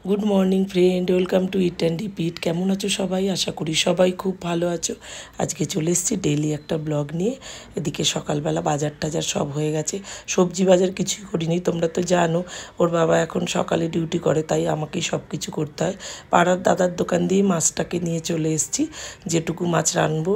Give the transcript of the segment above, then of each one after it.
Good morning friend, welcome to it and repeat. কেমন আছো সবাই? আশা করি সবাই খুব ভালো আছো। আজকে চলে এসেছি ডেইলি একটা ব্লগ নিয়ে। এদিকে সকালবেলা বাজার টাজার সব হয়ে গেছে, সবজি বাজার কিছুই করিনি। তোমরা তো জানো ওর বাবা এখন সকালে ডিউটি করে, তাই আমাকেই সব কিছু করতে হয়। পাড়ার দাদার দোকান দিয়ে মাছটাকে নিয়ে চলে এসেছি। যেটুকু মাছ রানবো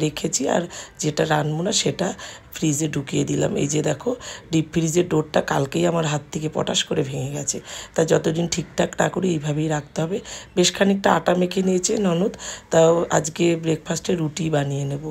রেখেছি, আর যেটা রানবো না সেটা ফ্রিজে ঢুকিয়ে দিলাম। এই যে দেখো, ডিপ ফ্রিজের ডোরটা কালকেই আমার হাত থেকে পটাশ করে ভেঙে গেছে। তা যতদিন ঠিকঠাক না করি এইভাবেই রাখতে হবে। বেশ খানিকটা আটা মেখে নিয়েছে ননদ, তাও আজকে ব্রেকফাস্টে রুটি বানিয়ে নেব।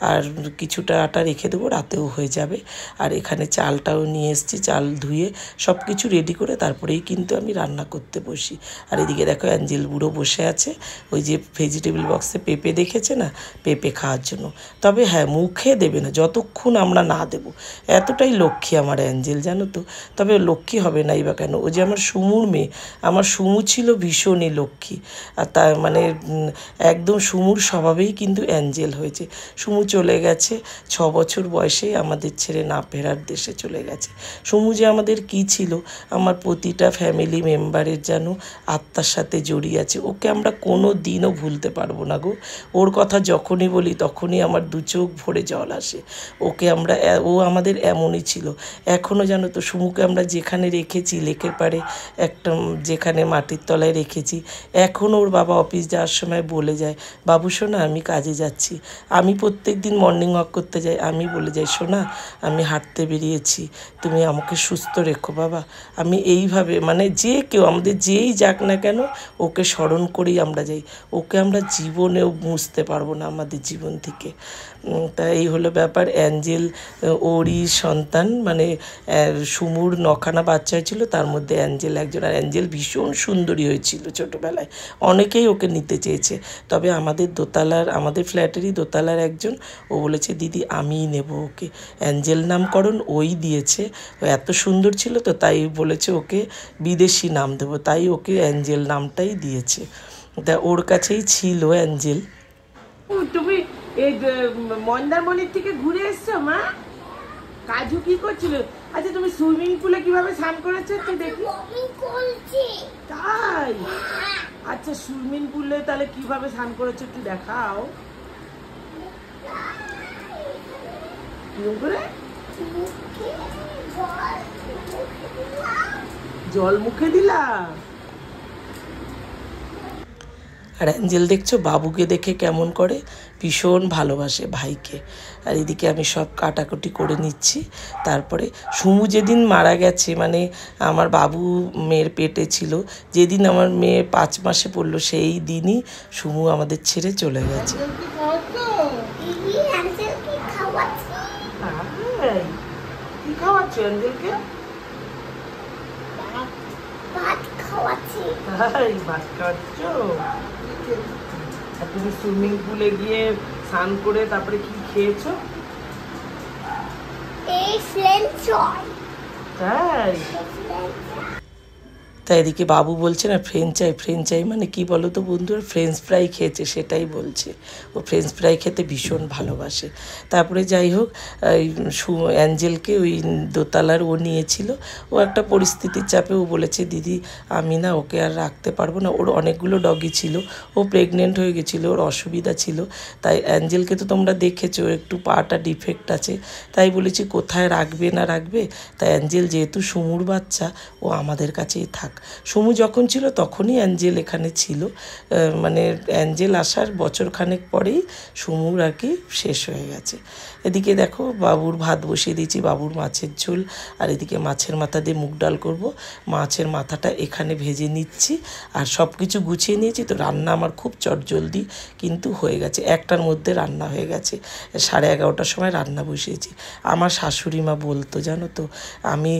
আর কিছুটা আটা রেখে দেবো, রাতেও হয়ে যাবে। আর এখানে চালটাও নিয়ে এসেছি, চাল ধুয়ে সব কিছু রেডি করে তারপরেই কিন্তু আমি রান্না করতে বসি। আর এদিকে দেখো অ্যাঞ্জেল বুড়ো বসে আছে, ওই যে ভেজিটেবল বক্সে পেঁপে দেখেছে না, পেঁপে খাওয়ার জন্য। তবে হ্যাঁ, মুখে দেবে না যতক্ষণ আমরা না দেবো। এতটাই লক্ষ্মী আমার অ্যাঞ্জেল, জানো তো। তবে লক্ষ্মী হবে নাই বা কেন, ও যে আমার সুমুর মেয়ে। আমার সুমু ছিল ভীষণই লক্ষ্মী, আর তার মানে একদম সুমুর স্বভাবেই কিন্তু অ্যাঞ্জেল হয়েছে। সুমু চলে গেছে 6 বছর বয়সেই, আমাদের ছেড়ে না ফেরার দেশে চলে গেছে। সুমু যে আমাদের কি ছিল, আমার প্রতিটা ফ্যামিলি মেম্বারের যেন আত্মার সাথে জড়িয়ে আছে। ওকে আমরা কোনো দিনও ভুলতে পারবো না গো। ওর কথা যখনই বলি তখনই আমার দু চোখ ভরে জল আসে। ওকে আমরা, ও আমাদের এমনই ছিল। এখনও জানো তো, সুমুকে আমরা যেখানে রেখেছি, লেকের পাড়ে একটা যেখানে মাটির তলায় রেখেছি, এখন ওর বাবা অফিস যাওয়ার সময় বলে যায়, বাবু সোনা আমি কাজে যাচ্ছি। আমি প্রত্যেক দিন মর্নিং ওয়াক করতে যাই, আমি বলে যাই, সোনা আমি হাঁটতে বেরিয়েছি, তুমি আমাকে সুস্থ রেখো বাবা। আমি এইভাবে, মানে যে কেউ আমাদের যেই যাক না কেন, ওকে স্মরণ করেই আমরা যাই। ওকে আমরা জীবনেও মুছতে পারবো না আমাদের জীবন থেকে। তা এই হলো ব্যাপার। অ্যাঞ্জেল ওরই সন্তান, মানে সুমুর 9খানা বাচ্চা হয়েছিল, তার মধ্যে অ্যাঞ্জেল একজন। আর অ্যাঞ্জেল ভীষণ সুন্দরী হয়েছিল ছোটোবেলায়, অনেকেই ওকে নিতে চেয়েছে। তবে আমাদের ফ্ল্যাটেরই দোতলার একজন, ও বলেছে দিদি আমিই নেব ওকে। অ্যাঞ্জেল নামকরণ ওই দিয়েছে। ও এত সুন্দর ছিল তো, তাই বলেছে ওকে বিদেশি নাম দেবো, তাই ওকে অ্যাঞ্জেল নামটাই দিয়েছে। তা ওর কাছেই ছিল অ্যাঞ্জেল। তুমি এই মন্দারমণির থেকে ঘুরে এসছো মা? কাজু কি করছিল? আচ্ছা, তুমি সুইমিং পুলে কিভাবে স্নান করেছো একটু দেখি। তাই? আচ্ছা, সুইমিং পুলে তাহলে কিভাবে স্নান করেছো একটু দেখাও। করে জল মুখে দিলা? আর অ্যাঞ্জেল দেখছো বাবুকে দেখে কেমন করে, ভীষণ ভালোবাসে ভাইকে। আর এদিকে আমি সব কাটাকুটি করে নিচ্ছি। তারপরে সুমু যেদিন মারা গেছে, মানে আমার বাবু মেয়ের পেটে ছিল, যেদিন আমার মেয়ে 5 মাসে পড়লো, সেই দিনই সুমু আমাদের ছেড়ে চলে গেছে। কি খাওয়াচ্ছো অ্যাঞ্জেলকে? ভাত খাওয়াচ্ছি। তাই ভাত খাওয়াচ্ছো? আর তুমি সুইমিং পুলে গিয়ে স্নান করে তারপরে কি খেয়েছো? এই ফ্রেঞ্চ ফ্রাই। তাই? তাই এদিকে বাবু বলছে না ফ্রেঞ্চাই মানে কি বলো তো বন্ধুরা, ফ্রেঞ্চ ফ্রাই খেয়েছে সেটাই বলছে। ও ফ্রেঞ্চ ফ্রাই খেতে ভীষণ ভালোবাসে। তারপরে যাই হোক, অ্যাঞ্জেলকে ওই দোতলার ও নিয়েছিল। ও একটা পরিস্থিতির চাপে ও বলেছে দিদি আমি না ওকে আর রাখতে পারবো না। ওর অনেকগুলো ডগি ছিল, ও প্রেগনেন্ট হয়ে গেছিলো, ওর অসুবিধা ছিল। তাই অ্যাঞ্জেলকে তো তোমরা দেখেছো, একটু পাটা ডিফেক্ট আছে। তাই বলেছি কোথায় রাখবে না রাখবে। তাই অ্যাঞ্জেল যেহেতু সুমুর বাচ্চা, ও আমাদের কাছেই থাক। সুমু যখন ছিল তখনই অ্যাঞ্জেল এখানে ছিল, মানে অ্যাঞ্জেল আসার বছরখানেক পরেই সুমুর আর কি শেষ হয়ে গেছে। এদিকে দেখো বাবুর ভাত বসিয়ে দিয়েছি, বাবুর মাছের ঝোল। আর এদিকে মাছের মাথা দিয়ে মুগ ডাল করব। মাছের মাথাটা এখানে ভেজে নিচ্ছি, আর সব কিছু গুছিয়ে নিয়েছি। তো রান্না আমার খুব চটজলদি কিন্তু হয়ে গেছে, 1টার মধ্যে রান্না হয়ে গেছে। 11:30টার সময় রান্না বসিয়েছি। আমার শাশুড়ি মা বলতো, জানো তো, আমি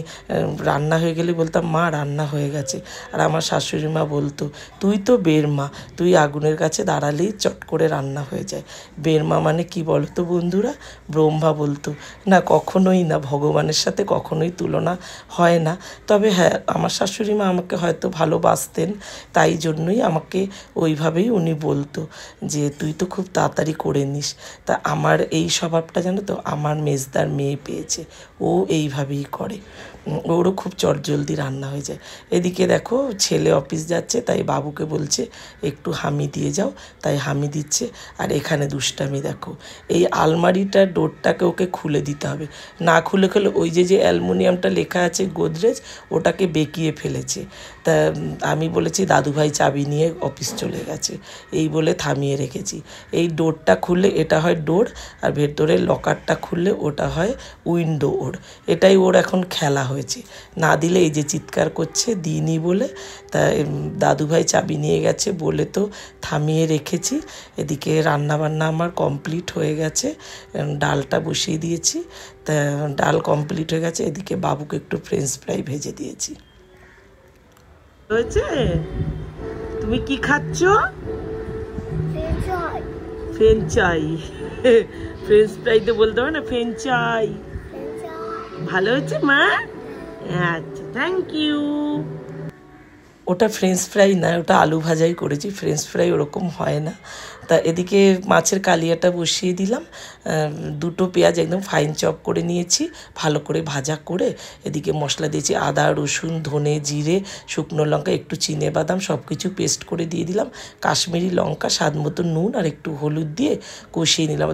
রান্না হয়ে গেলে বলতাম মা রান্না হয়ে গেছে। আর আমার শাশুড়ি মা বলতো, তুই তো বেরমা, তুই আগুনের কাছে দাঁড়ালেই চট করে রান্না হয়ে যায়। বেরমা মানে কি বলতো বন্ধুরা? ব্রহ্মা বলতো। না, কখনোই না, ভগবানের সাথে কখনোই তুলনা হয় না। তবে হ্যাঁ, আমার শাশুড়ি মা আমাকে হয়তো ভালোবাসতেন, তাই জন্যই আমাকে ওইভাবেই উনি বলতো যে তুই তো খুব তাড়াতাড়ি করে নিস। তা আমার এই স্বভাবটা জানো তো আমার মেজদার মেয়ে পেয়েছে, ও এইভাবেই করে। ওরও খুব চটজলদি রান্না হয়ে যায়। এদিকে দেখো ছেলে অফিস যাচ্ছে, তাই বাবুকে বলছে একটু হামি দিয়ে যাও, তাই হামি দিচ্ছে। আর এখানে দুষ্টামি দেখো, এই আলমারিটার ডোরটাকে ওকে খুলে দিতে হবে, না খুলে ওই যে অ্যালুমিনিয়ামটা লেখা আছে গোদরেজ, ওটাকে বেঁকিয়ে ফেলেছে। তা আমি বলেছি দাদুভাই চাবি নিয়ে অফিস চলে গেছে, এই বলে থামিয়ে রেখেছি। এই ডোরটা খুললে এটা হয় ডোর, আর ভেতরে লকারটা খুললে ওটা হয় উইন্ডো। এটাই ওর এখন খেলা হয়েছে, না দিলে এই যে চিৎকার করছে দিইনি বলে। তা দাদুভাই চাবি নিয়ে গেছে বলে তো থামিয়ে রেখেছি। এদিকে রান্নাবান্না আমার কমপ্লিট হয়ে গেছে, ডালটা বসিয়ে দিয়েছি। তা ডাল কমপ্লিট হয়ে গেছে, এদিকে বাবুকে একটু ফ্রেঞ্চ ফ্রাই ভেজে দিয়েছি। হয়েছে? তুমি কি খাচ্ছ? ফ্রেঞ্চ ফ্রেঞ্চাই। ফ্রেঞ্চ ফ্রাই তো বলতে হবে না, ফ্রেঞ্চাই। ভালো হয়েছে মা? আচ্ছা, থ্যাংক ইউ। ওটা ফ্রেঞ্চ ফ্রাই না, ওটা আলু ভাজাই করেছি, ফ্রেঞ্চ ফ্রাই ওরকম হয় না। তা এদিকে মাছের কালিয়াটা বসিয়ে দিলাম, দুটো পেঁয়াজ একদম ফাইন চপ করে নিয়েছি, ভালো করে ভাজা করে এদিকে মশলা দিয়েছি, আদা রসুন ধনে জিরে শুকনো লঙ্কা একটু চিনে বাদাম সব কিছু পেস্ট করে দিয়ে দিলাম, কাশ্মীরি লঙ্কা স্বাদ মতো নুন আর একটু হলুদ দিয়ে কষিয়ে নিলাম।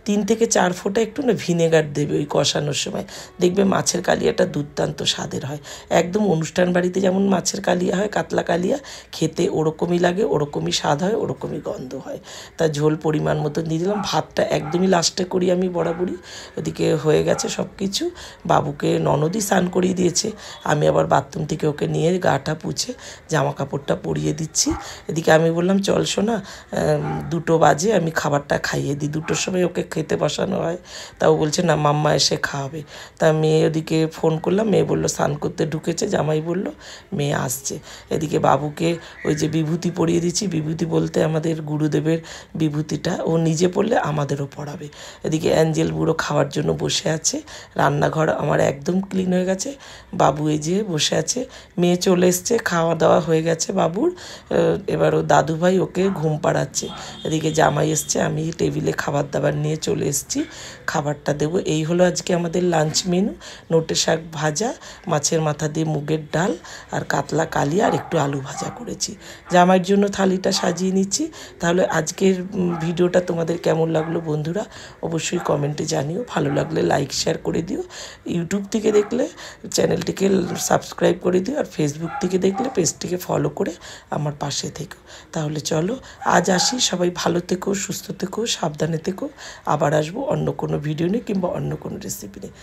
3 থেকে 4 ফোঁটা একটু না ভিনেগার দেবে ওই কষানোর সময়, দেখবে মাছের কালিয়াটা দুর্দান্ত স্বাদের হয়। একদম অনুষ্ঠান বাড়িতে যেমন মাছের কালিয়া হয়, কাতলা কালিয়া, খেতে ওরকমই লাগে, ওরকমই স্বাদ হয়, ওরকমই গন্ধ হয়। তা ঝোল পরিমাণ মতো দিয়ে দিলাম, ভাতটা একদমই লাস্টে করি আমি বরাবরই। ওদিকে হয়ে গেছে সব কিছু, বাবুকে ননদই স্নান করিয়ে দিয়েছে, আমি আবার বাথরুম থেকে ওকে নিয়ে গাটা পুছে জামা কাপড়টা পরিয়ে দিচ্ছি। এদিকে আমি বললাম চল শোনা, 2টো বাজে আমি খাবারটা খাইয়ে দিই, 2টোর সময় ওকে খেতে বসানো হয়। তাও বলছে না মাম্মা এসে খাওয়াবে। তা মেয়ে ওদিকে ফোন করলাম, মেয়ে বললো স্নান করতে ঢুকেছে, জামাই বলল মেয়ে আসছে। এদিকে বাবুকে ওই যে বিভূতি পরিয়ে দিচ্ছি, বিভূতি বলতে আমাদের গুরুদেবের বিভূতিটা, ও নিজে পড়লে আমাদেরও পড়াবে। এদিকে অ্যাঞ্জেল বুড়ো খাওয়ার জন্য বসে আছে, রান্নাঘর আমার একদম ক্লিন হয়ে গেছে, বাবু এই যে বসে আছে, মেয়ে চলে এসছে, খাওয়া দাওয়া হয়ে গেছে বাবুর। এবার ও দাদুভাই ওকে ঘুম পাড়াচ্ছে, এদিকে জামাই এসছে, আমি টেবিলে খাবার দাবার নিয়ে চলে এসেছি, খাবারটা দেবো। এই হলো আজকে আমাদের লাঞ্চ মেনু, নোটে শাক ভাজা, মাছের মাথা দিয়ে মুগের ডাল আর কাতলা কালিয়া আর একটু আলু ভাজা করেছি। জামাইয়ের জন্য থালিটা সাজিয়ে নিচ্ছি। তাহলে আজকের ভিডিওটা তোমাদের কেমন লাগলো বন্ধুরা অবশ্যই কমেন্টে জানিও, ভালো লাগলে লাইক শেয়ার করে দিও, ইউটিউব থেকে দেখলে চ্যানেলটিকে সাবস্ক্রাইব করে দিও, আর ফেসবুক থেকে দেখলে পেজটিকে ফলো করে আমার পাশে থেকো। তাহলে চলো আজ আসি, সবাই ভালো থেকো, সুস্থ থেকো, সাবধানে থেকো, আবার আসবো অন্য কোনো ভিডিও নিয়ে কিংবা অন্য কোনো রেসিপি নিয়ে।